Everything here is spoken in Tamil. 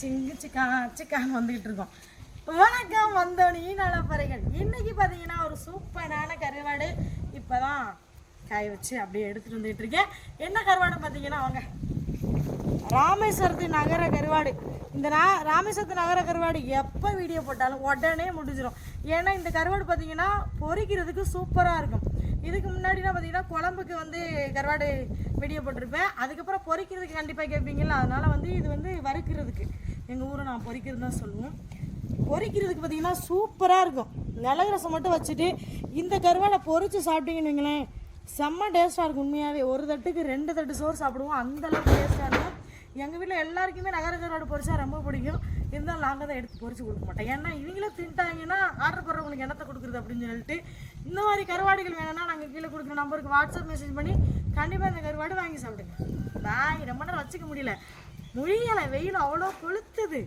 சிங்கு சிக்கான்னு வந்துக்கிட்டு இருக்கோம். வணக்கம் வந்தோனி நலப்பறைகள். இன்னைக்கு பார்த்தீங்கன்னா ஒரு சூப்பரான கருவாடு இப்போ தான் காய வச்சு அப்படியே எடுத்துகிட்டு வந்துட்டு இருக்கேன். என்ன கருவாடு பார்த்தீங்கன்னா அவங்க ராமேஸ்வரத்து நகர கருவாடு. இந்த ராமேஸ்வரத்து நகர கருவாடு எப்போ வீடியோ போட்டாலும் உடனே முடிஞ்சிடும். ஏன்னா இந்த கருவாடு பார்த்தீங்கன்னா பொரிக்கிறதுக்கு சூப்பராக இருக்கும். இதுக்கு முன்னாடினா பார்த்தீங்கன்னா குழம்புக்கு வந்து கருவாடு வீடியோ போட்டிருப்பேன். அதுக்கப்புறம் பொரிக்கிறதுக்கு கண்டிப்பாக கேட்பீங்களா, அதனால் வந்து இது வந்து வறுக்கிறதுக்கு எங்கள் ஊரை நான் பொரிக்கிறது தான் சொல்லுவோம். பொரிக்கிறதுக்கு பார்த்தீங்கன்னா சூப்பராக இருக்கும். மிளகு ரசம் மட்டும் வச்சுட்டு இந்த கருவாடை பொரித்து சாப்பிட்டீங்கன்னு வைங்களேன், செம்ம டேஸ்ட்டாக இருக்கும். உண்மையாகவே ஒரு தட்டுக்கு 2 தட்டு சோறு சாப்பிடுவோம், அந்தளவுக்கு டேஸ்ட்டாக இருக்கும். எங்கள் வீட்டில் எல்லாருக்குமே நகர கருவாடு பொரிச்சா ரொம்ப பிடிக்கும். இருந்தாலும் நாங்கள் தான் எடுத்து பொரிச்சு கொடுக்க மாட்டோம். ஏன்னா இவங்களே தின்ட்டாங்கன்னா ஆர்டர் போடுறவங்களுக்கு என்னத்தை கொடுக்குறது அப்படின்னு சொல்லிட்டு இந்த மாதிரி கருவாடுகள் வேணும்னா நாங்கள் கீழே கொடுக்குற நம்பருக்கு வாட்ஸ்அப் மெசேஜ் பண்ணி கண்டிப்பாக இந்த கருவாடு வாங்கி சாப்பிடுங்க. வாங்கி ரொம்ப நேரம் வச்சுக்க முடியலை, வெயில் அவ்வளோ கொளுத்துது.